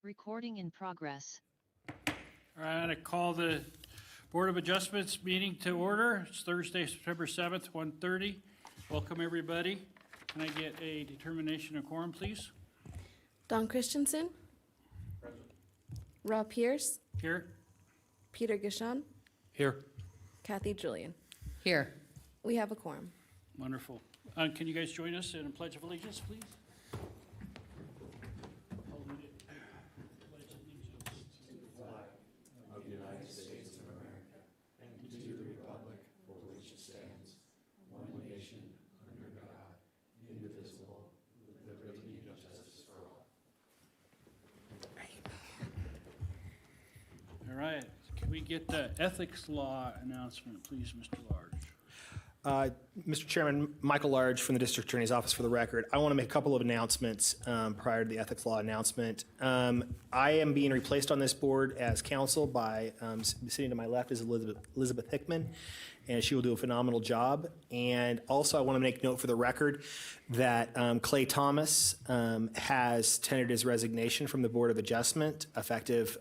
Recording in progress. All right, I'm going to call the Board of Adjustments meeting to order. It's Thursday, September 7th, 1:30. Welcome, everybody. Can I get a determination of quorum, please? Don Christensen. Present. Rob Pierce. Here? Peter Gishon. Here. Kathy Julian. Here. We have a quorum. Wonderful. Can you guys join us in a Pledge of Allegiance, please? All right, can we get the ethics law announcement, please, Mr. Large? Mr. Chairman, Michael Large from the District Attorney's Office for the record. I want to make a couple of announcements prior to the ethics law announcement. I am being replaced on this board as counsel by, sitting to my left is Elizabeth Hickman, and she will do a phenomenal job. And also I want to make note for the record that Clay Thomas has tendered his resignation from the Board of Adjustment effective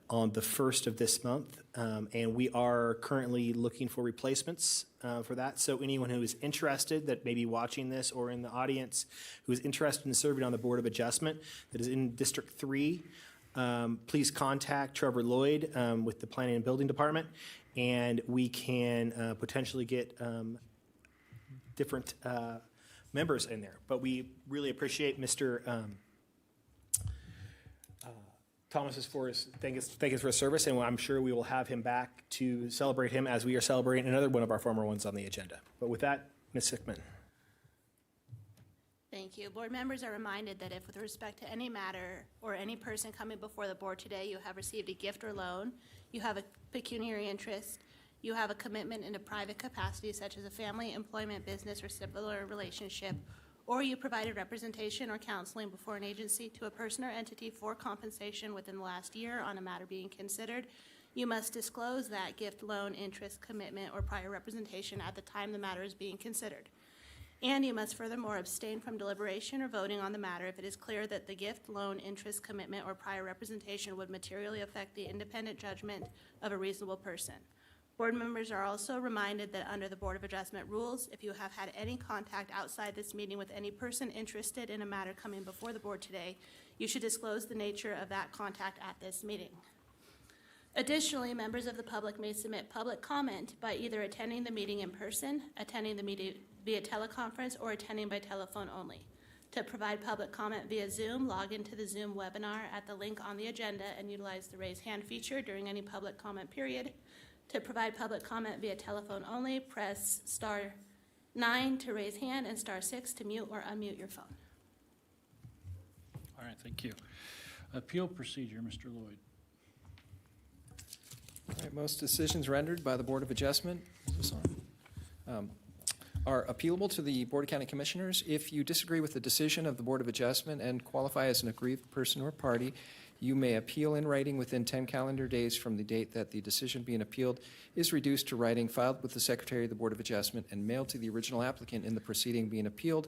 on the 1st of this month, and we are currently looking for replacements for that. So anyone who is interested that may be watching this or in the audience who is interested in serving on the Board of Adjustment that is in District 3, please contact Trevor Lloyd with the Planning and Building Department, and we can potentially get different members in there. But we really appreciate Mr. Thomas's thank us for his service, and I'm sure we will have him back to celebrate him as we are celebrating another one of our former ones on the agenda. But with that, Ms. Hickman. Thank you. Board members are reminded that if with respect to any matter or any person coming before the board today, you have received a gift or loan, you have a pecuniary interest, you have a commitment in a private capacity such as a family, employment, business, or similar relationship, or you provided representation or counseling before an agency to a person or entity for compensation within the last year on a matter being considered, you must disclose that gift, loan, interest, commitment, or prior representation at the time the matter is being considered. And you must furthermore abstain from deliberation or voting on the matter if it is clear that the gift, loan, interest, commitment, or prior representation would materially affect the independent judgment of a reasonable person. Board members are also reminded that under the Board of Adjustment rules, if you have had any contact outside this meeting with any person interested in a matter coming before the board today, you should disclose the nature of that contact at this meeting. Additionally, members of the public may submit public comment by either attending the meeting in person, attending the meeting via teleconference, or attending by telephone only. To provide public comment via Zoom, log into the Zoom webinar at the link on the agenda and utilize the raise hand feature during any public comment period. To provide public comment via telephone only, press *9 to raise hand and *6 to mute or unmute your phone. All right, thank you. Appeal procedure, Mr. Lloyd. All right, most decisions rendered by the Board of Adjustment are appealable to the Board of County Commissioners. If you disagree with the decision of the Board of Adjustment and qualify as an aggrieved person or party, you may appeal in writing within 10 calendar days from the date that the decision being appealed is reduced to writing, filed with the Secretary of the Board of Adjustment, and mailed to the original applicant in the proceeding being appealed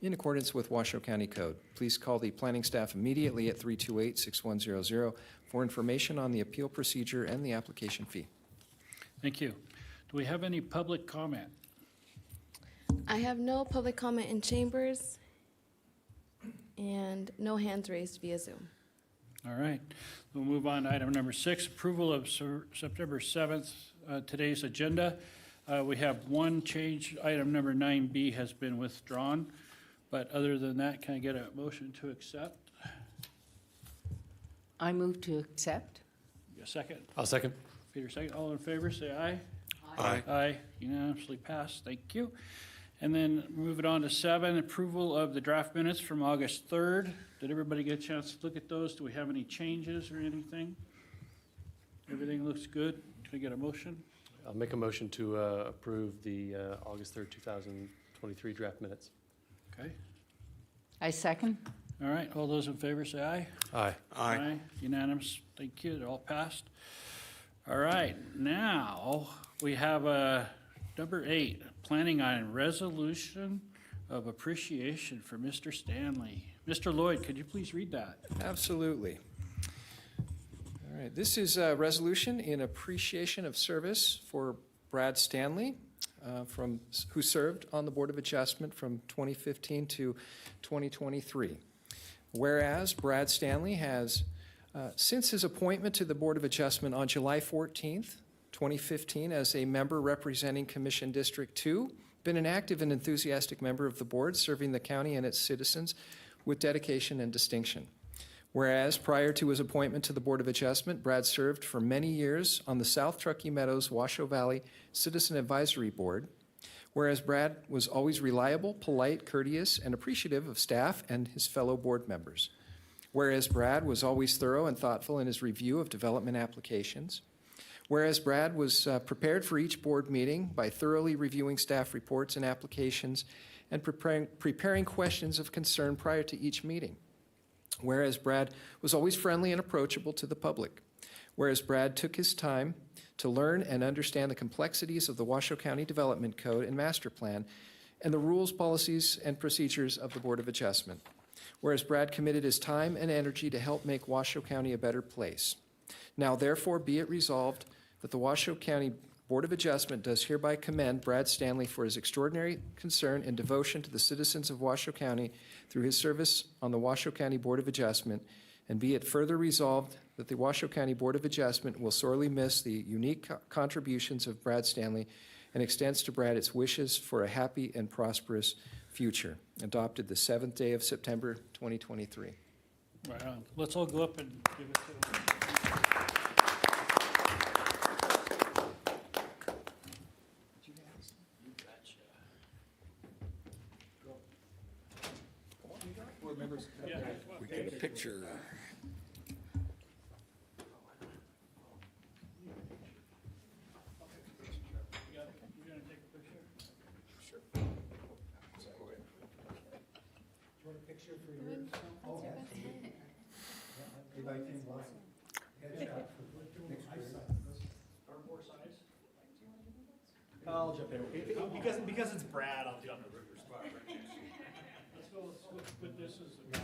in accordance with Washoe County Code. Please call the planning staff immediately at 328-6100 for information on the appeal procedure and the application fee. Thank you. Do we have any public comment? I have no public comment in chambers and no hands raised via Zoom. All right, we'll move on to item number 6, approval of September 7th, today's agenda. We have one change. Item number 9B has been withdrawn, but other than that, can I get a motion to accept? I move to accept. A second? I'll second. Peter, second. All in favor, say aye. Aye. Aye, unanimously passed. Thank you. And then move it on to 7, approval of the draft minutes from August 3rd. Did everybody get a chance to look at those? Do we have any changes or anything? Everything looks good. Can I get a motion? I'll make a motion to approve the August 3rd, 2023 draft minutes. Okay. I second. All right, all those in favor say aye. Aye. Aye. Unanimous. Thank you. They're all passed. All right, now we have number 8, planning on resolution of appreciation for Mr. Stanley. Mr. Lloyd, could you please read that? Absolutely. All right, this is a resolution in appreciation of service for Brad Stanley, who served on the Board of Adjustment from 2015 to 2023. Whereas Brad Stanley has, since his appointment to the Board of Adjustment on July 14th, 2015, as a member representing Commission District 2, been an active and enthusiastic member of the board, serving the county and its citizens with dedication and distinction. Whereas prior to his appointment to the Board of Adjustment, Brad served for many years on the South Truckee Meadows Washoe Valley Citizen Advisory Board. Whereas Brad was always reliable, polite, courteous, and appreciative of staff and his fellow board members. Whereas Brad was always thorough and thoughtful in his review of development applications. Whereas Brad was prepared for each board meeting by thoroughly reviewing staff reports and applications and preparing questions of concern prior to each meeting. Whereas Brad was always friendly and approachable to the public. Whereas Brad took his time to learn and understand the complexities of the Washoe County Development Code and Master Plan and the rules, policies, and procedures of the Board of Adjustment. Whereas Brad committed his time and energy to help make Washoe County a better place. Now therefore be it resolved that the Washoe County Board of Adjustment does hereby commend Brad Stanley for his extraordinary concern and devotion to the citizens of Washoe County through his service on the Washoe County Board of Adjustment, and be it further resolved that the Washoe County Board of Adjustment will sorely miss the unique contributions of Brad Stanley and extends to Brad its wishes for a happy and prosperous future. Adopted the 7th day of September, 2023. Right on. Let's all go up and give it to him. We get a picture. You gonna take a picture? I'll jump in. Because it's Brad, I'll jump in. Let's go put this as the.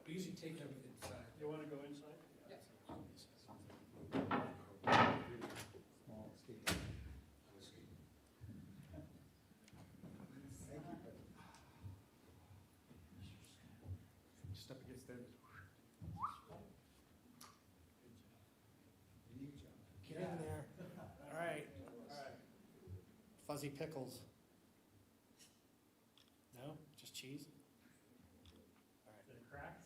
We usually take them inside. You wanna go inside? Just up against them. Get in there. All right. Fuzzy pickles. No, just cheese? Did it crack?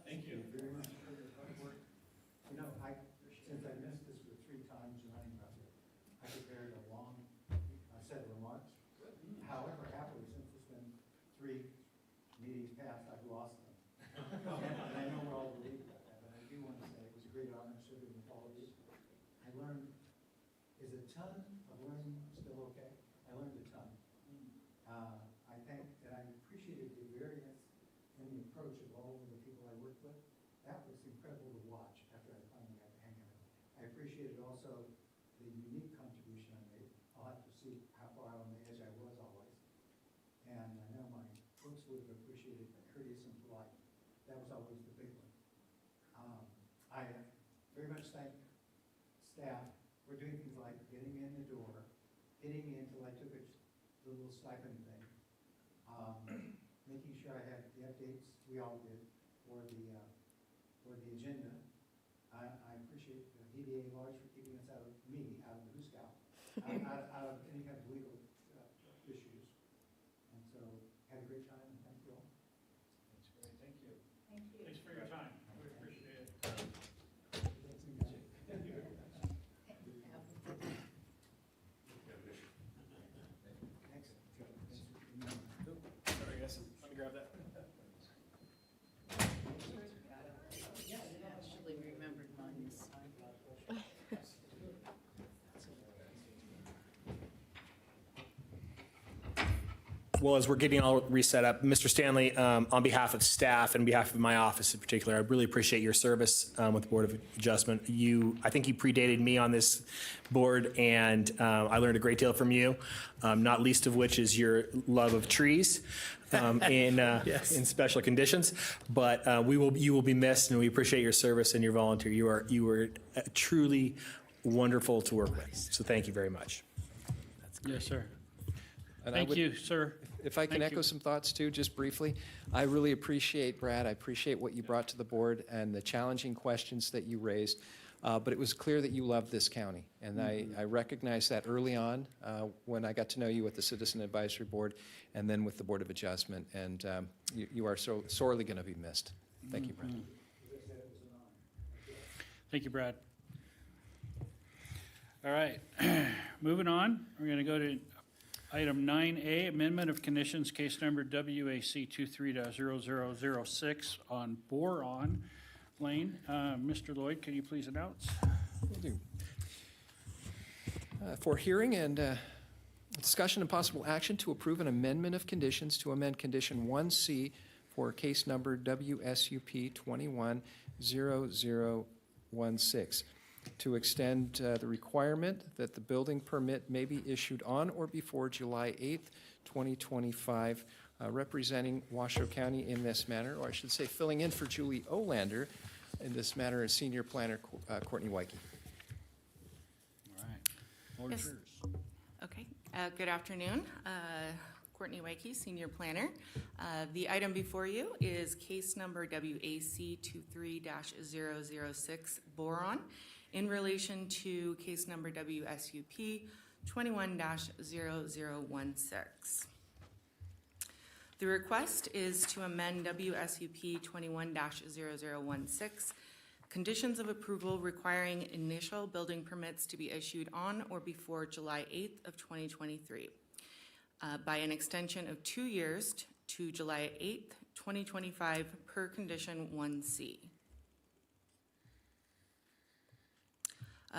Thank you. Very much for your hard work. You know, since I missed this for 3 times running roughly, I prepared a long set of remarks. However, happily, since it's been 3 meetings past, I've lost them. And I know we're all relieved about that, but I do want to say it was a great honor serving with all of you. I learned, is a ton of learning still okay? I learned a ton. I think that I appreciated the variance in the approach of all of the people I worked with. That was incredible to watch after I finally got the hang of it. I appreciated also the unique contribution I made. I'll have to see how far out on the edge I was always. And I know my folks would have appreciated courteous and polite. That was always the big one. I very much thank staff for doing things like getting me in the door, getting me until I took the little stipend thing, making sure I had the updates, we all did, for the agenda. I appreciate the DDA large for keeping us out of the Who Scout, out of any kind of legal issues. And so, had a great time, and thank you all. That's great, thank you. Thanks for your time, we appreciate it. Sorry, guys. Let me grab that. Actually remembered mine this time. Well, as we're getting all reset up, Mr. Stanley, on behalf of staff and behalf of my office in particular, I really appreciate your service with the Board of Adjustment. I think you predated me on this board, and I learned a great deal from you, not least of which is your love of trees in special conditions. But you will be missed, and we appreciate your service and your volunteer. You were truly wonderful to work with. So thank you very much. Yes, sir. And I Thank would- you, sir. If I can Thank echo you. some thoughts too, just briefly, I really appreciate, Brad, I appreciate what you brought to the board and the challenging questions that you raised. But it was clear that you love this county. And I recognized that early on when I got to know you with the Citizen Advisory Board and then with the Board of Adjustment. And you are so sorely going to be missed. Thank you, Brad. Thank you, Brad. All right, moving on, we're going to go to item 9A, amendment of conditions, case number WAC 23-0006 on Boron Lane. Mr. Lloyd, can you please announce? Will do. For hearing and discussion and possible action to approve an amendment of conditions to amend condition 1C for case number WSUP 210016 to extend the requirement that the building permit may be issued on or before July 8th, 2025, representing Washoe County in this matter, or I should say filling in for Julie Olander in this matter as senior planner Courtney Wyke. All right. Floor is Yes. yours. Okay, good afternoon. Courtney Wyke, Senior Planner. The item before you is case number WAC 23-006 Boron in relation to case number WSUP 21-0016. The request is to amend WSUP 21-0016 conditions of approval requiring initial building permits to be issued on or before July 8th of 2023 by an extension of 2 years to July 8th, 2025 per condition 1C.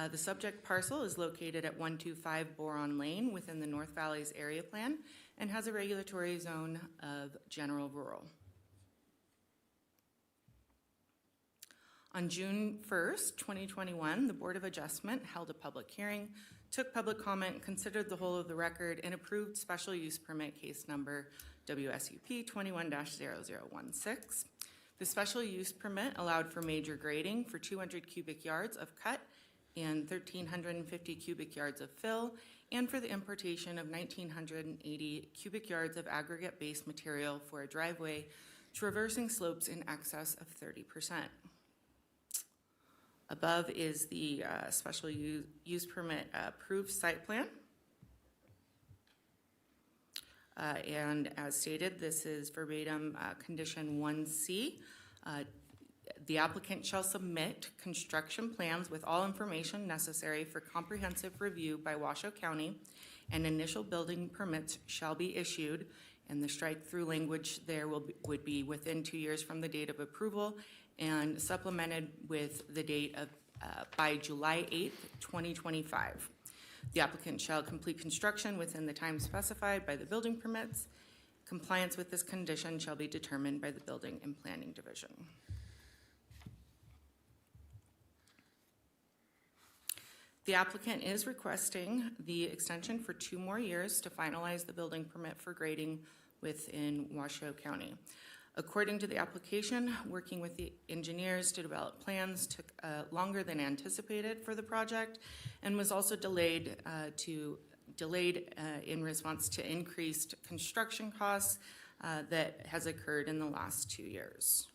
The subject parcel is located at 125 Boron Lane within the North Valleys Area Plan and has a regulatory zone of general rural. On June 1st, 2021, the Board of Adjustment held a public hearing, took public comment, considered the whole of the record, and approved special use permit case number WSUP 21-0016. The special use permit allowed for major grading for 200 cubic yards of cut and 1,350 cubic yards of fill, and for the importation of 1,980 cubic yards of aggregate base material for a driveway traversing slopes in excess of 30%. Above is the special use permit approved site plan. And as stated, this is verbatim condition 1C. The applicant shall submit construction plans with all information necessary for comprehensive review by Washoe County, and initial building permits shall be issued, and the strike-through language there would be within 2 years from the date of approval, and supplemented with the date of by July 8th, 2025. The applicant shall complete construction within the time specified by the building permits. Compliance with this condition shall be determined by the Building and Planning Division. The applicant is requesting the extension for 2 more years to finalize the building permit for grading within Washoe County. According to the application, working with the engineers to develop plans took longer than anticipated for the project, and was also delayed in response to increased construction costs that has occurred in the last 2 years.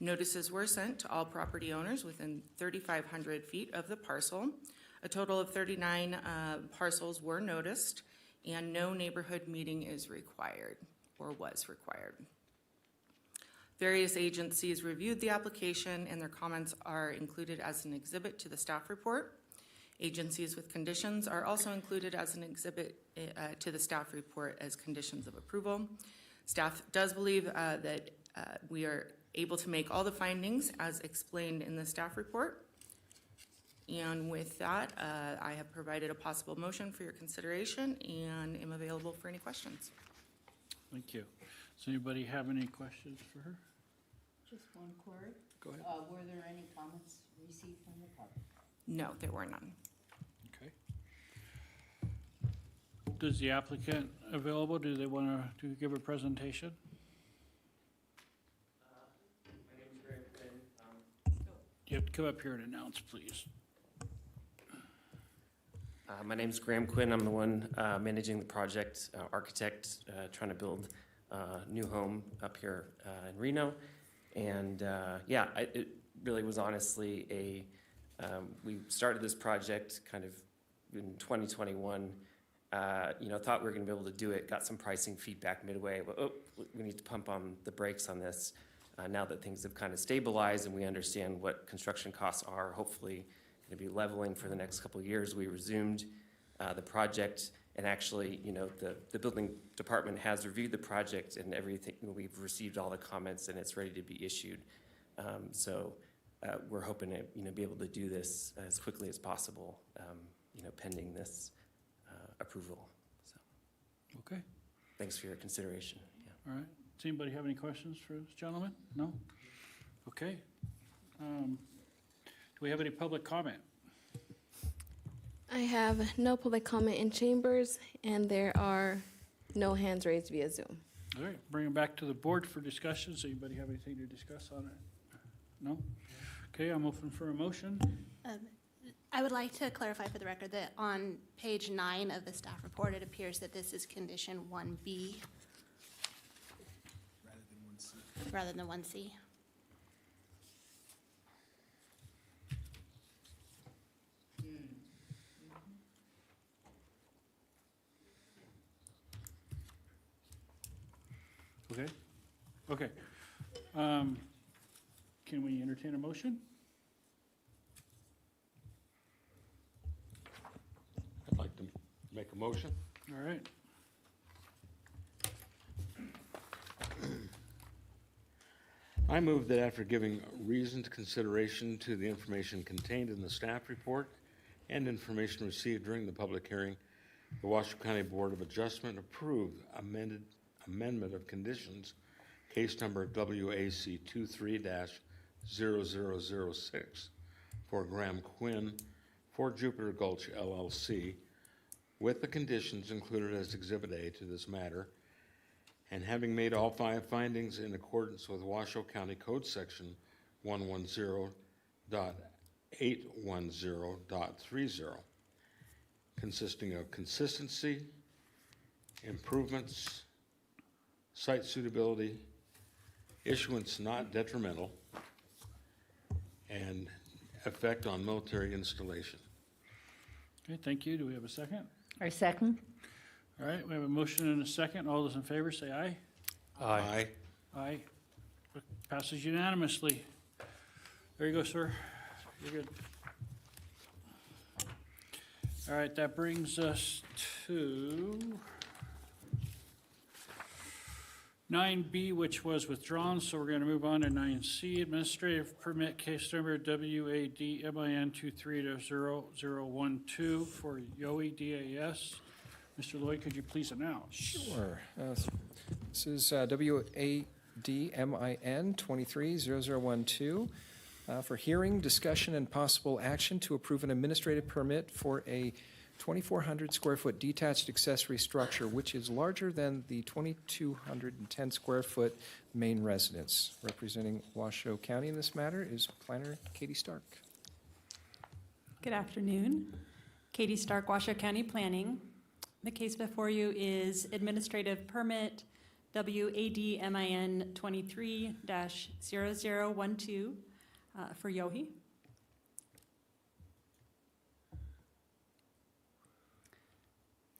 Notices were sent to all property owners within 3,500 feet of the parcel. A total of 39 parcels were noticed, and no neighborhood meeting is required or was required. Various agencies reviewed the application, and their comments are included as an exhibit to the staff report. Agencies with conditions are also included as an exhibit to the staff report as conditions of approval. Staff does believe that we are able to make all the findings as explained in the staff report. And with that, I have provided a possible motion for your consideration and am available for any questions. Thank you. Does anybody have any questions for her? Just one query. Go ahead. Were there any comments received from the public? No, there were none. Okay. Does the applicant available, do they want to give a presentation? My name is Graham Quinn. You have to come up here and announce, please. My name's Graham Quinn. I'm the one managing the project, architect, trying to build a new home up here in Reno. And it really was honestly we started this project kind of in 2021. Thought we were going to be able to do it, got some pricing feedback midway. But, we need to pump on the brakes on this now that things have kind of stabilized and we understand what construction costs are, hopefully going to be leveling for the next couple of years. We resumed the project, and actually, the building department has reviewed the project and everything. We've received all the comments and it's ready to be issued. We're hoping to, be able to do this as quickly as possible, pending this approval. So, Okay, thanks for your consideration. Yeah. all right. Does anybody have any questions for this gentleman? No? Okay. Do we have any public comment? I have no public comment in chambers, and there are no hands raised via Zoom. All right, bring it back to the board for discussion. Does anybody have anything to discuss on it? No? Okay, I'm open for a motion. I would like to clarify for the record that on page 9 of the staff report, it appears that this is condition 1B rather than 1C. Okay? Okay. Can we entertain a motion? I'd like to make a motion. All right. I move that after giving reasoned consideration to the information contained in the staff report and information received during the public hearing, the Washoe County Board of Adjustment approve amendment of conditions, case number WAC 23-0006 for Graham Quinn for Jupiter Gulch LLC, with the conditions included as Exhibit A to this matter, and having made all 5 findings in accordance with Washoe County Code Section 110.810.30, consisting of consistency, improvements, site suitability, issuance not detrimental, and effect on military installation. Okay, thank you. Do we have a second? I second. All right, we have a motion and a second. All those in favor say aye. Aye. Aye. Passes unanimously. There you go, sir. You're good. All right, that brings us to 9B, which was withdrawn, so we're going to move on to 9C, administrative permit case number WADMIN 23-0012 for Yowie DAS. Mr. Lloyd, could you please announce? Sure. This is WADMIN 23-0012 for hearing, discussion, and possible action to approve an administrative permit for a 2,400 square foot detached accessory structure, which is larger than the 2,210 square foot main residence. Representing Washoe County in this matter is planner Katie Stark. Good afternoon. Katie Stark, Washoe County Planning. The case before you is administrative permit WADMIN 23-0012 for Yowie.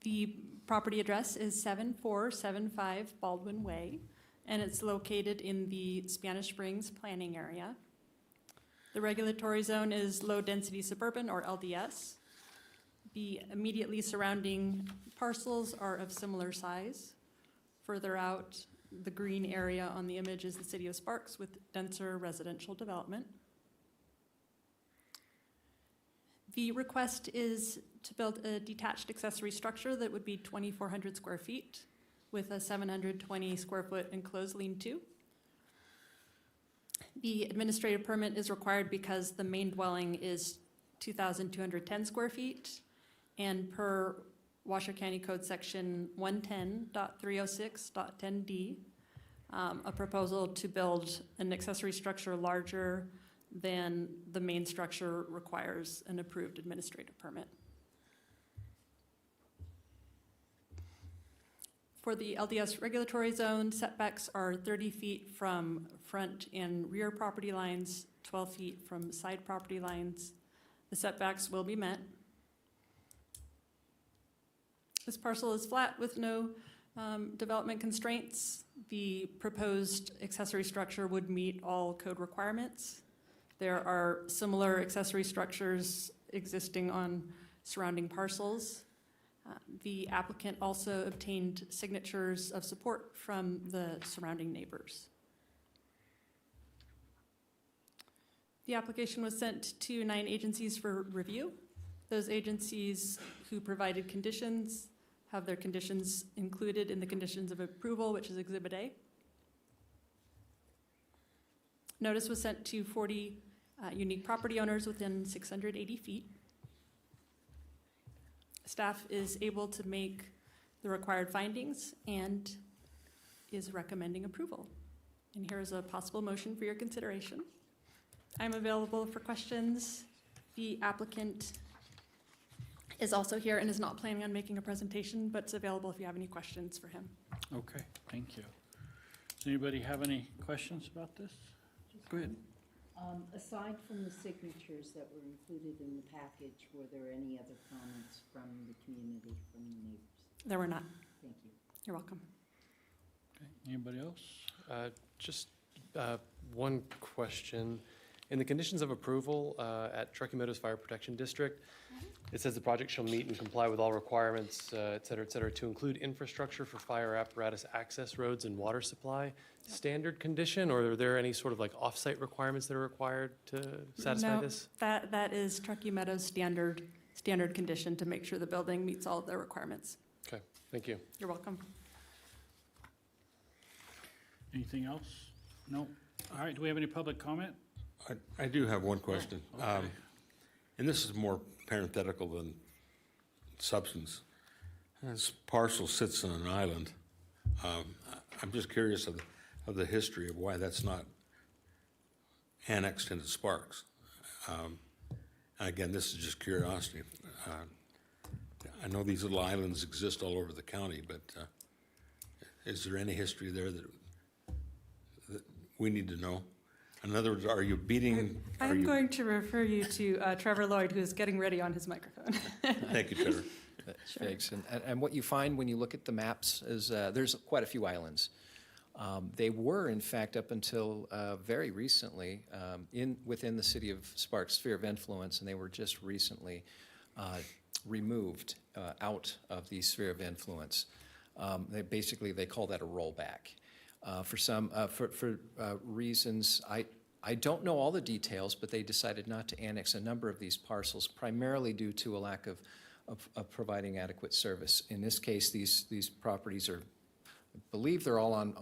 The property address is 7475 Baldwin Way, and it's located in the Spanish Springs planning area. The regulatory zone is low-density suburban, or LDS. The immediately surrounding parcels are of similar size. Further out, the green area on the image is the city of Sparks with denser residential development. The request is to build a detached accessory structure that would be 2,400 square feet with a 720 square foot enclosed lean-to. The administrative permit is required because the main dwelling is 2,210 square feet, and per Washoe County Code Section 110.306.10D, a proposal to build an accessory structure larger than the main structure requires an approved administrative permit. For the LDS regulatory zone, setbacks are 30 feet from front and rear property lines, 12 feet from side property lines. The setbacks will be met. This parcel is flat with no development constraints. The proposed accessory structure would meet all code requirements. There are similar accessory structures existing on surrounding parcels. The applicant also obtained signatures of support from the surrounding neighbors. The application was sent to 9 agencies for review. Those agencies who provided conditions have their conditions included in the conditions of approval, which is Exhibit A. Notice was sent to 40 unique property owners within 680 feet. Staff is able to make the required findings and is recommending approval. And here is a possible motion for your consideration. I'm available for questions. The applicant is also here and is not planning on making a presentation, but it's available if you have any questions for him. Okay, thank you. Does anybody have any questions about this? Go ahead. Aside from the signatures that were included in the package, were there any other comments from the community, from the neighbors? There were not. Thank you. You're welcome. Okay, anybody else? Just one question. In the conditions of approval at Truckee Meadows Fire Protection District, it says the project shall meet and comply with all requirements, et cetera, to include infrastructure for fire apparatus access roads and water supply. Standard condition, or are there any sort of like off-site requirements that are required to satisfy No, this? that is Truckee Meadows standard condition to make sure the building meets all of their requirements. Okay, thank you. You're welcome. Anything else? No? All right, do we have any public comment? I do have one question. Okay. And this is more parenthetical than substance. This parcel sits on an island. I'm just curious of the history of why that's not annexed into Sparks. Again, this is just curiosity. I know these little islands exist all over the county, but is there any history there that we need to know? In other words, are you beating? I'm going to refer you to Trevor Lloyd, who is getting ready on his microphone. Thank you, Trevor. Thanks. And what you find when you look at the maps is there's quite a few islands. They were, in fact, up until very recently within the city of Sparks' sphere of influence, and they were just recently removed out of the sphere of influence. They call that a rollback. For reasons, I don't know all the details, but they decided not to annex a number of these parcels, primarily due to a lack of providing adequate service. In this case, these properties are, I believe they're all on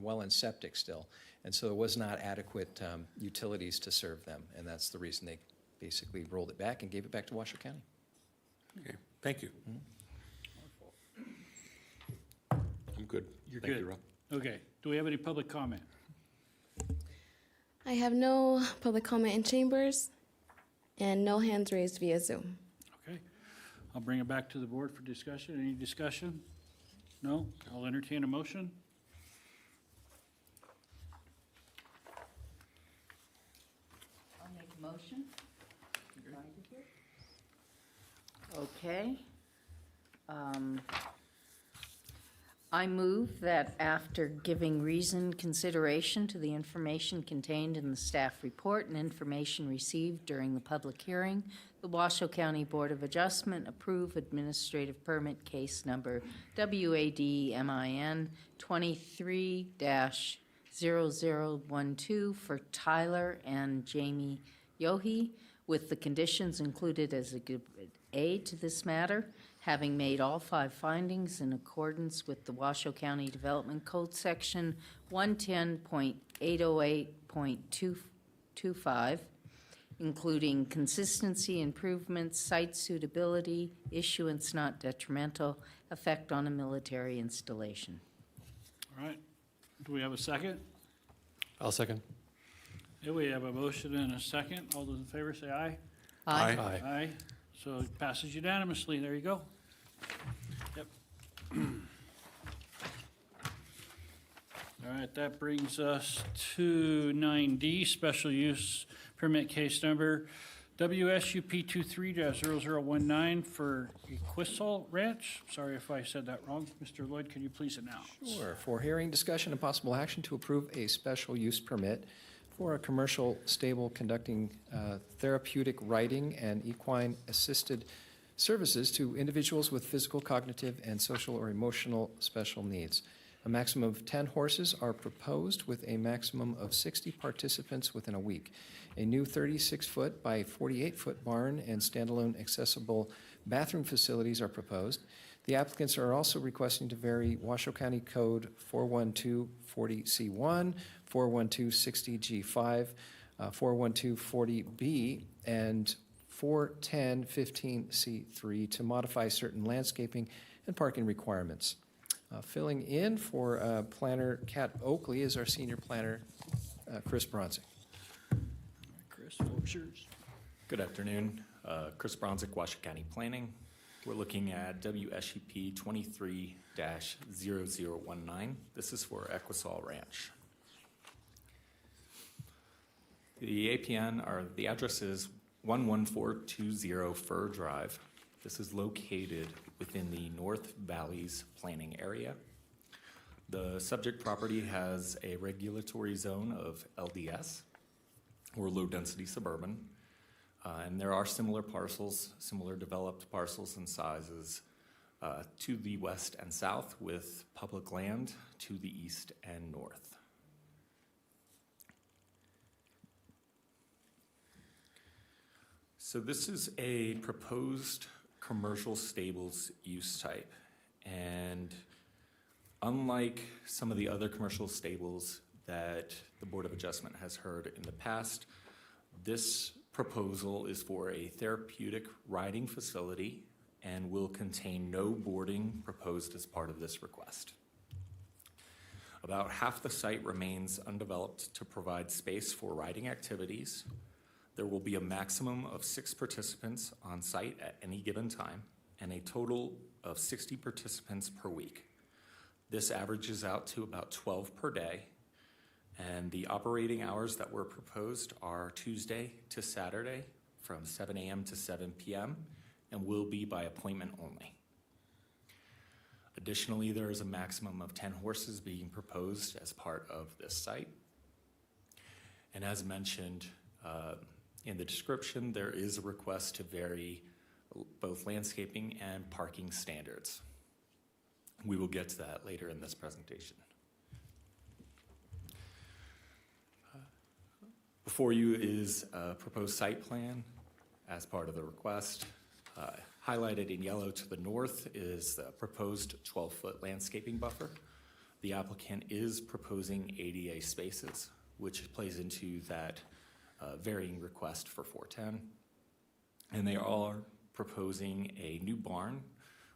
well and septic still, and so there was not adequate utilities to serve them, and that's the reason they basically rolled it back and gave it back to Washoe County. Okay, thank you. I'm good. You're Thank good. you, Rob. Okay, do we have any public comment? I have no public comment in chambers and no hands raised via Zoom. Okay, I'll bring it back to the board for discussion. Any discussion? No? I'll entertain a motion. I'll make a motion. Find it here. Okay. I move that after giving reasoned consideration to the information contained in the staff report and information received during the public hearing, the Washoe County Board of Adjustment approve administrative permit case number WADMIN 23-0012 for Tyler and Jamie Yohe, with the conditions included as Exhibit A to this matter, having made all 5 findings in accordance with the Washoe County Development Code Section 110.808.225, including consistency, improvements, site suitability, issuance not detrimental, effect on a military installation. All right. Do we have a second? I'll second. Yeah, we have a motion and a second. All those in favor say aye. Aye. Aye. So it passes unanimously. There you go. Yep. All right, that brings us to 9D, special use permit case number WSUP 23-0019 for Equisol Ranch. Sorry if I said that wrong. Mr. Lloyd, can you please announce? Sure. For hearing, discussion, and possible action to approve a special use permit for a commercial stable conducting therapeutic riding and equine assisted services to individuals with physical, cognitive, and social or emotional special needs. A maximum of 10 horses are proposed with a maximum of 60 participants within a week. A new 36-foot by 48-foot barn and standalone accessible bathroom facilities are proposed. The applicants are also requesting to vary Washoe County Code 41240C1, 41260G5, 41240B, and 41015C3 to modify certain landscaping and parking requirements. Filling in for planner Kat Oakley is our senior planner, Chris Bronzik. Chris, floor's yours. Good afternoon. Chris Bronzik, Washoe County Planning. We're looking at WSUP 23-0019. This is for Equisol Ranch. The APN, or the address is 11420 Fur Drive. This is located within the North Valleys planning area. The subject property has a regulatory zone of LDS, or low density suburban. And there are similar parcels, similar developed parcels and sizes to the west and south, with public land to the east and north. So this is a proposed commercial stables use type. And unlike some of the other commercial stables that the Board of Adjustment has heard in the past, this proposal is for a therapeutic riding facility and will contain no boarding proposed as part of this request. About half the site remains undeveloped to provide space for riding activities. There will be a maximum of 6 participants on site at any given time and a total of 60 participants per week. This averages out to about 12 per day. And the operating hours that were proposed are Tuesday to Saturday from 7 a.m. to 7 p.m. and will be by appointment only. Additionally, there is a maximum of 10 horses being proposed as part of this site. And as mentioned in the description, there is a request to vary both landscaping and parking standards. We will get to that later in this presentation. Before you is a proposed site plan as part of the request. Highlighted in yellow to the north is the proposed 12-foot landscaping buffer. The applicant is proposing ADA spaces, which plays into that varying request for 410. And they are proposing a new barn,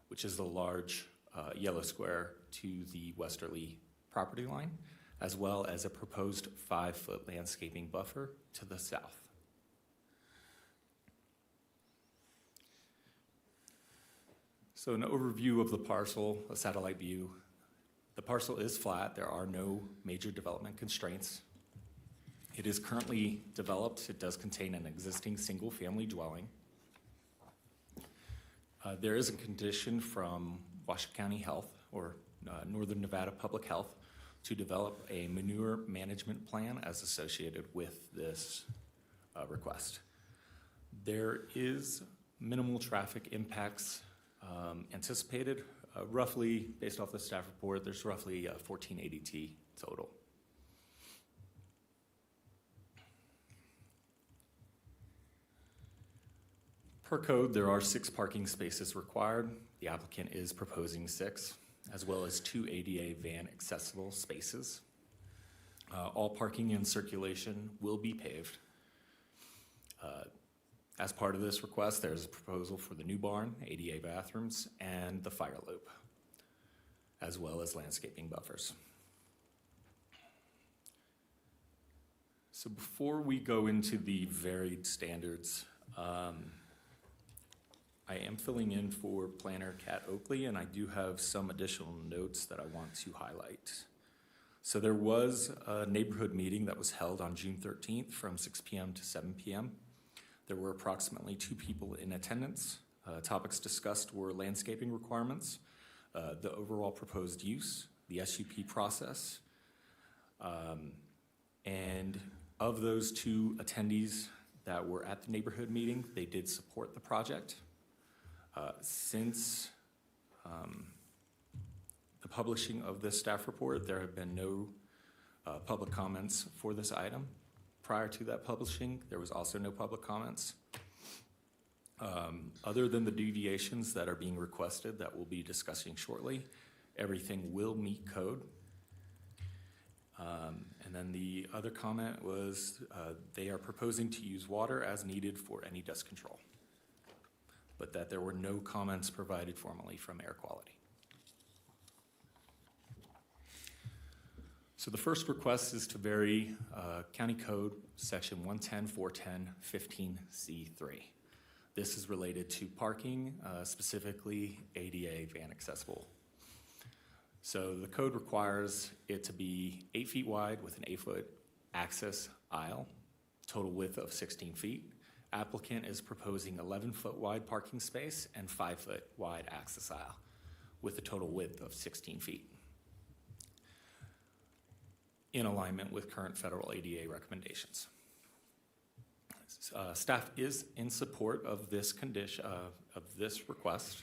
which is the large yellow square to the westerly property line, as well as a proposed 5-foot landscaping buffer to the south. So an overview of the parcel, a satellite view. The parcel is flat. There are no major development constraints. It is currently developed. It does contain an existing single-family dwelling. There is a condition from Washoe County Health, or Northern Nevada Public Health, to develop a manure management plan as associated with this request. There is minimal traffic impacts anticipated. Roughly, based off the staff report, there's roughly 1480 T total. Per code, there are 6 parking spaces required. The applicant is proposing 6, as well as 2 ADA van accessible spaces. All parking and circulation will be paved. As part of this request, there's a proposal for the new barn, ADA bathrooms, and the fire loop, as well as landscaping buffers. So before we go into the varied standards, I am filling in for planner Kat Oakley, and I do have some additional notes that I want to highlight. So there was a neighborhood meeting that was held on June 13th from 6 p.m. to 7 p.m. There were approximately 2 people in attendance. Topics discussed were landscaping requirements, the overall proposed use, the SUP process, and of those 2 attendees that were at the neighborhood meeting, they did support the project. Since the publishing of this staff report, there have been no public comments for this item. Prior to that publishing, there was also no public comments. Other than the deviations that are being requested that we'll be discussing shortly, everything will meet code. And then the other comment was they are proposing to use water as needed for any dust control, but that there were no comments provided formally from air quality. So the first request is to vary County Code Section 110-410-15C3. This is related to parking, specifically ADA van accessible. So the code requires it to be 8 feet wide with an 8-foot access aisle, total width of 16 feet. Applicant is proposing 11-foot wide parking space and 5-foot wide access aisle with a total width of 16 feet, in alignment with current federal ADA recommendations. Staff is in support of this condition, of this request,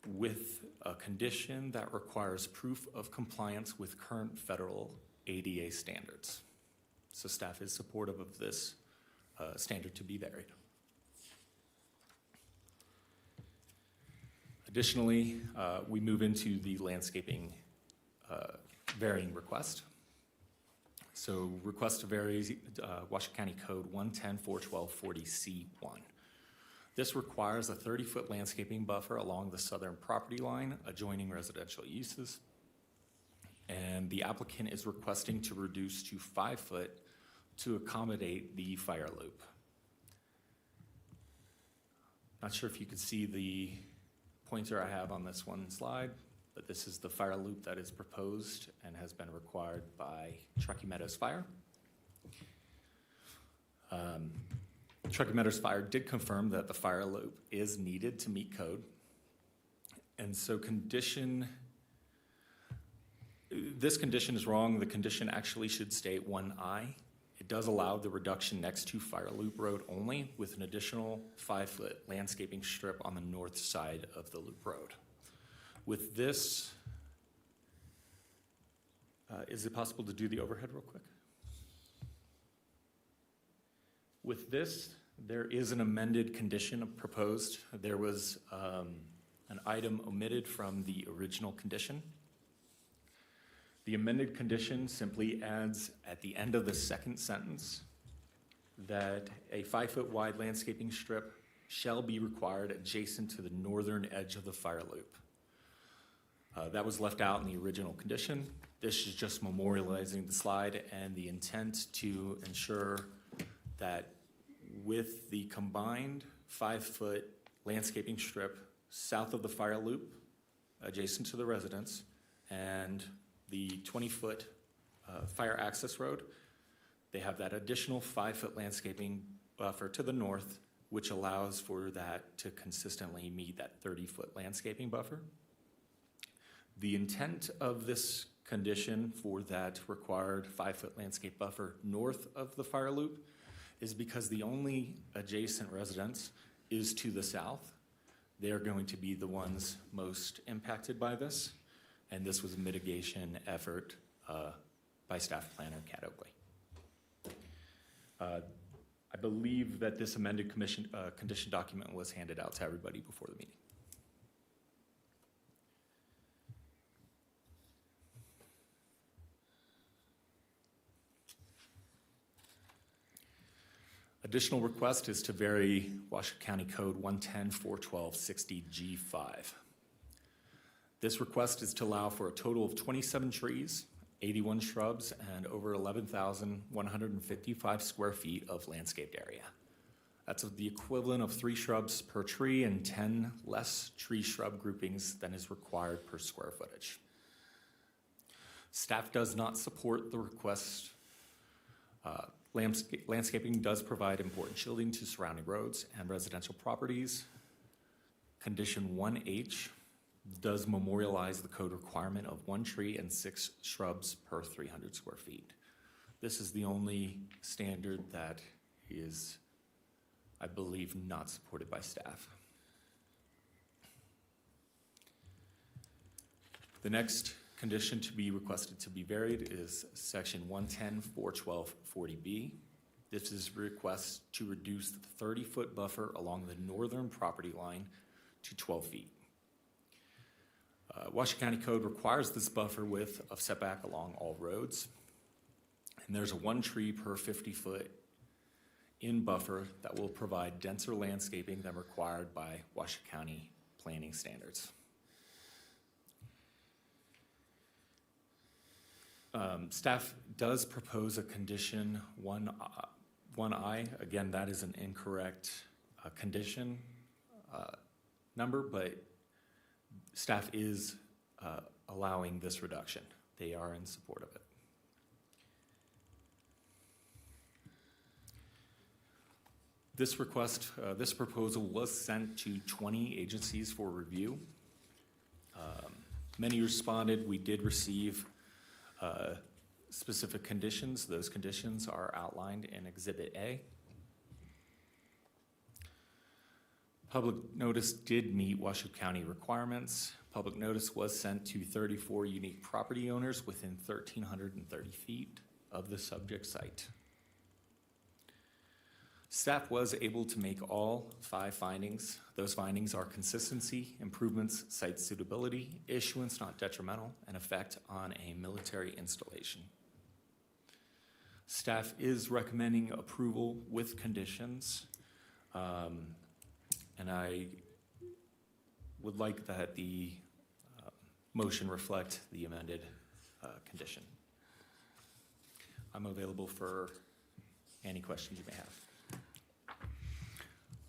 with a condition that requires proof of compliance with current federal ADA standards. So staff is supportive of this standard to be varied. Additionally, we move into the landscaping varying request. So request to vary Washington County Code 110-412-40C1. This requires a 30-foot landscaping buffer along the southern property line adjoining residential uses. And the applicant is requesting to reduce to 5 foot to accommodate the fire loop. Not sure if you could see the pointer I have on this one slide, but this is the fire loop that is proposed and has been required by Truckee Meadows Fire. Truckee Meadows Fire did confirm that the fire loop is needed to meet code. And so this condition is wrong. The condition actually should state 1I. It does allow the reduction next to fire loop road only with an additional 5-foot landscaping strip on the north side of the loop road. With this, is it possible to do the overhead real quick? With this, there is an amended condition proposed. There was an item omitted from the original condition. The amended condition simply adds at the end of the second sentence that a 5-foot wide landscaping strip shall be required adjacent to the northern edge of the fire loop. That was left out in the original condition. This is just memorializing the slide and the intent to ensure that with the combined 5-foot landscaping strip south of the fire loop, adjacent to the residence, and the 20-foot fire access road, they have that additional 5-foot landscaping buffer to the north, which allows for that to consistently meet that 30-foot landscaping buffer. The intent of this condition for that required 5-foot landscape buffer north of the fire loop is because the only adjacent residence is to the south. They're going to be the ones most impacted by this, and this was a mitigation effort by staff planner Kat Oakley. I believe that this amended condition document was handed out to everybody before the meeting. Additional request is to vary Washoe County Code 110-412-60G5. This request is to allow for a total of 27 trees, 81 shrubs, and over 11,155 square feet of landscaped area. That's the equivalent of 3 shrubs per tree and 10 less tree shrub groupings than is required per square footage. Staff does not support the request. Landscaping does provide important shielding to surrounding roads and residential properties. Condition 1H does memorialize the code requirement of 1 tree and 6 shrubs per 300 square feet. This is the only standard that is, I believe, not supported by staff. The next condition to be requested to be varied is section 110-412-40B. This is a request to reduce the 30-foot buffer along the northern property line to 12 feet. Washoe County Code requires this buffer width of setback along all roads. And there's a 1 tree per 50-foot in buffer that will provide denser landscaping than required by Washoe County planning standards. Staff does propose a condition 1I. Again, that is an incorrect condition number, but staff is allowing this reduction. They are in support of it. This request, this proposal was sent to 20 agencies for review. Many responded. We did receive specific conditions. Those conditions are outlined in Exhibit A. Public notice did meet Washoe County requirements. Public notice was sent to 34 unique property owners within 1,330 feet of the subject site. Staff was able to make all 5 findings. Those findings are consistency, improvements, site suitability, issuance not detrimental, and effect on a military installation. Staff is recommending approval with conditions, and I would like that the motion reflect the amended condition. I'm available for any questions you may have.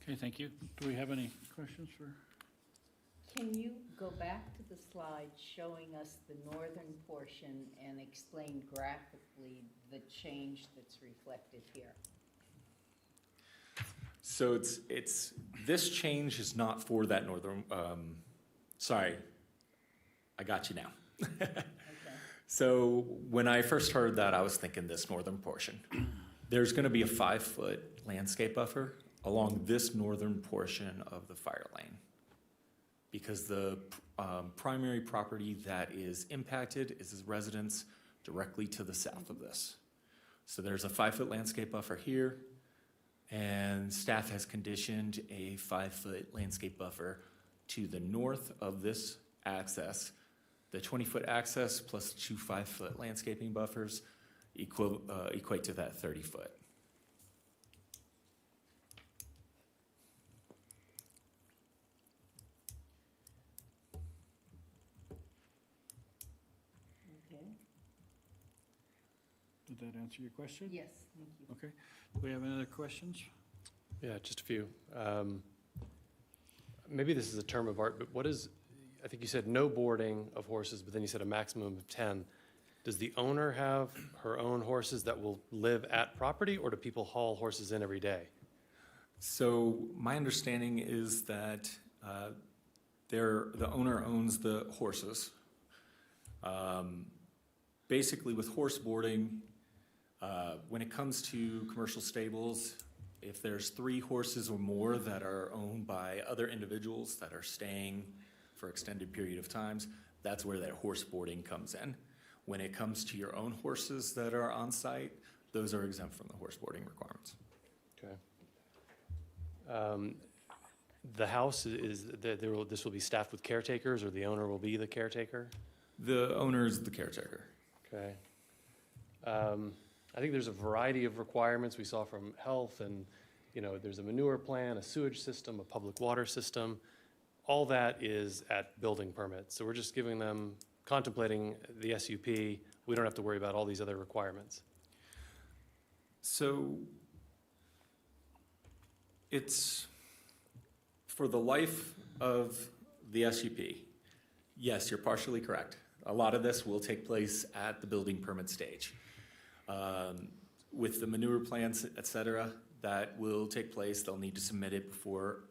Okay, thank you. Do we have any questions for? Can you go back to the slide showing us the northern portion and explain graphically the change that's reflected here? So it's this change is not for that northern, sorry, I got you now. Okay. So when I first heard that, I was thinking this northern portion. There's gonna be a 5-foot landscape buffer along this northern portion of the fire lane, because the primary property that is impacted is his residence directly to the south of this. So there's a 5-foot landscape buffer here, and staff has conditioned a 5-foot landscape buffer to the north of this access. The 20-foot access plus 2 5-foot landscaping buffers equate to that 30-foot. Okay. Did that answer your question? Yes, thank you. Okay. Do we have any other questions? Yeah, just a few. Maybe this is a term of art, but what is, I think you said no boarding of horses, but then you said a maximum of 10. Does the owner have her own horses that will live at property, or do people haul horses in every day? So my understanding is that the owner owns the horses. Basically, with horse boarding, when it comes to commercial stables, if there's 3 horses or more that are owned by other individuals that are staying for extended period of times, that's where that horse boarding comes in. When it comes to your own horses that are on site, those are exempt from the horse boarding requirements. Okay. The house this will be staffed with caretakers, or the owner will be the caretaker? The owner is the caretaker. Okay. I think there's a variety of requirements we saw from health, and, there's a manure plan, a sewage system, a public water system. All that is at building permits. So we're just giving them, contemplating the SUP. We don't have to worry about all these other requirements. So it's for the life of the SUP. Yes, you're partially correct. A lot of this will take place at the building permit stage. With the manure plans, et cetera, that will take place. They'll need to submit it before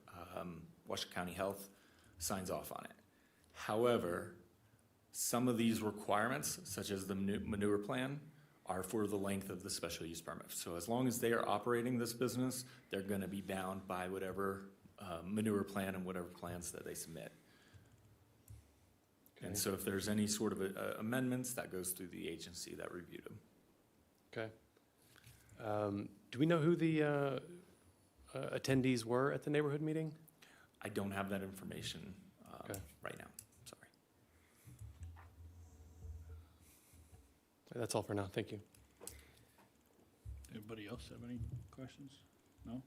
Washoe County Health signs off on it. However, some of these requirements, such as the manure plan, are for the length of the special use permit. So as long as they are operating this business, they're going to be bound by whatever manure plan and whatever plans that they submit. Okay. And so if there's any sort of amendments, that goes through the agency that reviewed them. Okay. Do we know who the attendees were at the neighborhood meeting? I don't have that information Okay. right now. Sorry. That's all for now. Thank you. Anybody else have any questions? No?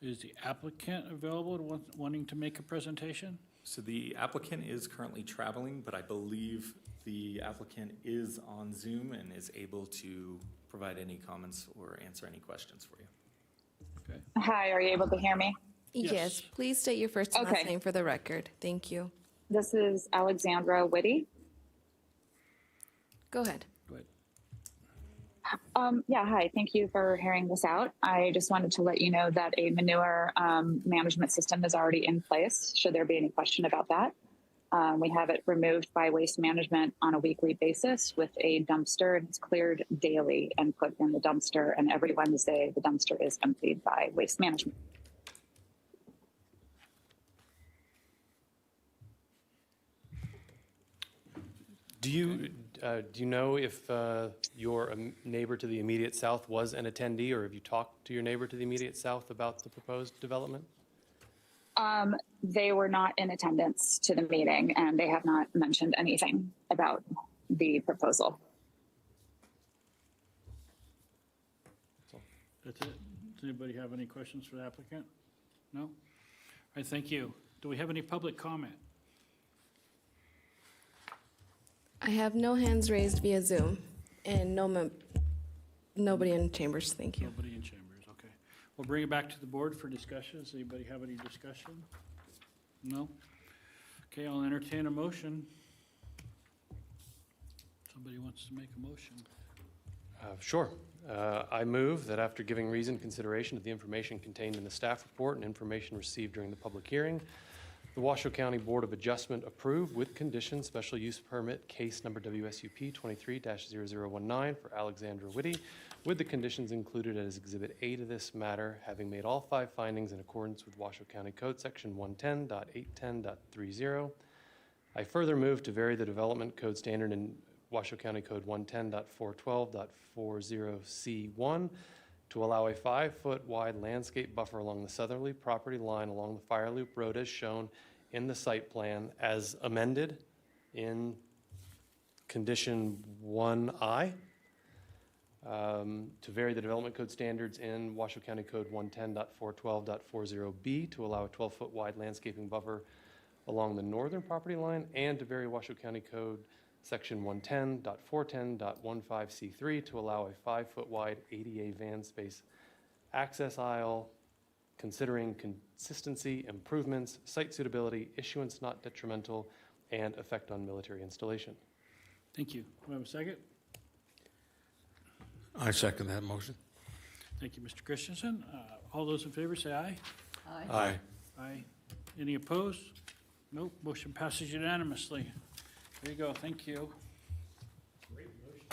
Is the applicant available, wanting to make a presentation? So the applicant is currently traveling, but I believe the applicant is on Zoom and is able to provide any comments or answer any questions for you. Okay. Hi, are you able to hear me? Yes. Yes, please state your first and last Okay. name for the record. Thank you. This is Alexandra Whitty. Go ahead. Go ahead. Yeah, hi. Thank you for hearing this out. I just wanted to let you know that a manure management system is already in place, should there be any question about that. We have it removed by Waste Management on a weekly basis with a dumpster, and it's cleared daily and put in the dumpster. And every Wednesday, the dumpster is emptied by Waste Management. Do you know if your neighbor to the immediate south was an attendee, or have you talked to your neighbor to the immediate south about the proposed development? They were not in attendance to the meeting, and they have not mentioned anything about the proposal. That's it? Does anybody have any questions for the applicant? No? All right, thank you. Do we have any public comment? I have no hands raised via Zoom and nobody in chambers. Thank you. Nobody in chambers, okay. We'll bring it back to the board for discussion. Does anybody have any discussion? No? Okay, I'll entertain a motion. Somebody wants to make a motion? Sure. I move that after giving reasoned consideration to the information contained in the staff report and information received during the public hearing, the Washoe County Board of Adjustment approve with conditions special use permit case number WSUP 23-0019 for Alexandra Whitty, with the conditions included as Exhibit A to this matter, having made all 5 findings in accordance with Washoe County Code Section 110.810.30. I further move to vary the development code standard in Washoe County Code 110.412.40C1 to allow a 5-foot wide landscape buffer along the southerly property line along the Fire Loop Road as shown in the site plan as amended in condition 1I, to vary the development code standards in Washoe County Code 110.412.40B to allow a 12-foot wide landscaping buffer along the northern property line, and to vary Washoe County Code Section 110.410.15C3 to allow a 5-foot wide ADA van space access aisle, considering consistency, improvements, site suitability, issuance not detrimental, and effect on military installation. Thank you. Do we have a second? I second that motion. Thank you, Mr. Christensen. All those in favor say aye. Aye. Aye. Any opposed? Nope. Motion passes unanimously. There you go. Thank you. Great motion.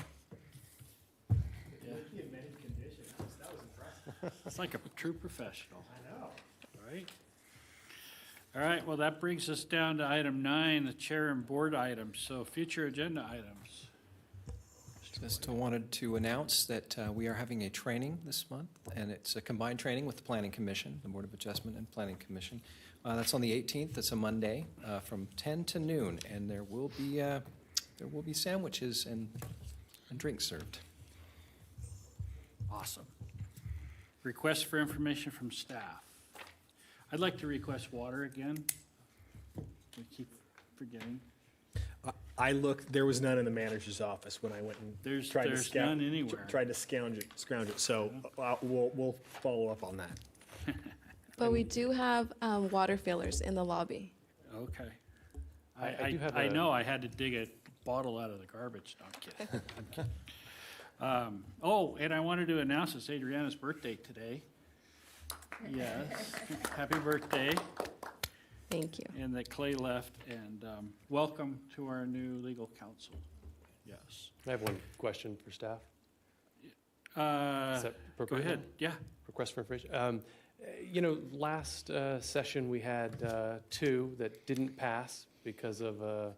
With the amended conditions, that was impressive. It's like a true professional. I know. Right. All right, well, that brings us down to item 9, the chair and board items. So future agenda items. Mr. Just wanted to announce that we are having a training this month, and it's a combined training with the Planning Commission, the Board of Adjustment and Planning Commission. That's on the 18th. It's a Monday from 10 to noon, and there will be sandwiches and drinks served. Awesome. Request for information from staff. I'd like to request water again. We keep forgetting. I looked, there was none in the manager's office when I went and There's tried to none anywhere. tried to scrounge it. So we'll follow up on that. But we do have water fillers in the lobby. Okay. I do have I a- know I had to dig a bottle out of the garbage. No, I'm kidding. I'm kidding. Oh, and I wanted to announce it's Adriana's birthday today. Yes, happy birthday. Thank you. And that Clay left, and welcome to our new legal counsel. Yes. I have one question for staff. Is Go that appropriate? ahead, yeah. Request for information. Last session, we had two that didn't pass because of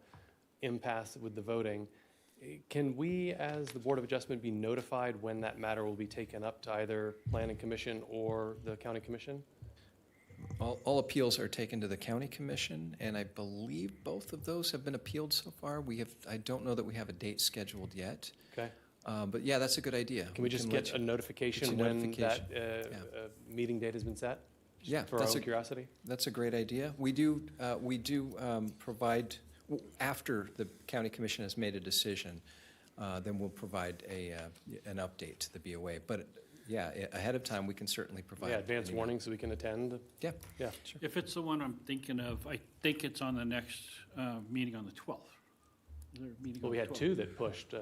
impasse with the voting. Can we, as the Board of Adjustment, be notified when that matter will be taken up to either Planning Commission or the County Commission? All appeals are taken to the County Commission, and I believe both of those have been appealed so far. I don't know that we have a date scheduled yet. Okay. But yeah, that's a good idea. Can we just let get a you- notification get you when that notification. meeting date has been set? Just Yeah, for our own curiosity? That's a great idea. We do provide, after the county commission has made a decision, then we'll provide an update to the BOA. But yeah, ahead of time, we can certainly provide. Yeah, advance any- warning so we can attend? Yeah, Yeah. sure. If it's the one I'm thinking of, I think it's on the next meeting on the 12th. Is there a meeting Well, on we the had 12th? two that pushed.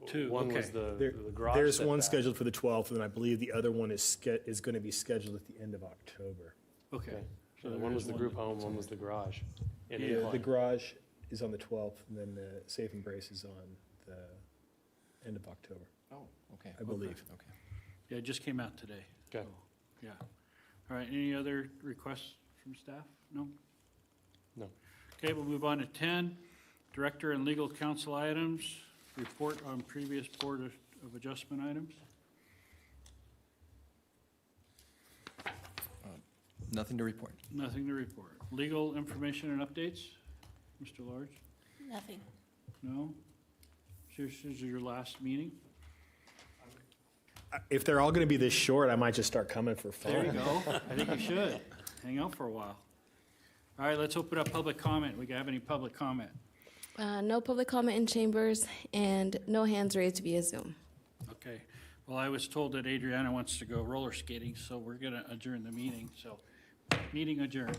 Two, One was okay. the garage. There's one setback. scheduled for the 12th, and I believe the other one is going to be scheduled at the end of October. Okay. Okay. So So there one is was the one group that- home, one was the garage. in The Incline. garage is on the 12th, and then the Safe Embrace is on the end of October, Oh, okay. I believe. Okay. Yeah, it just came out today. Okay. So, yeah. All right, any other requests from staff? No? No. Okay, we'll move on to 10, Director and Legal Counsel items, report on previous Board of Adjustment items. Nothing to report. Nothing to report. Legal information and updates, Mr. Large? Nothing. No? This is your last meeting? If they're all going to be this short, I might just start coming for fun. There you go. I think you should. Hang out for a while. All right, let's open up public comment. We have any public comment? No public comment in chambers and no hands raised via Zoom. Okay. Well, I was told that Adriana wants to go roller skating, so we're going to adjourn the meeting. So, meeting adjourned.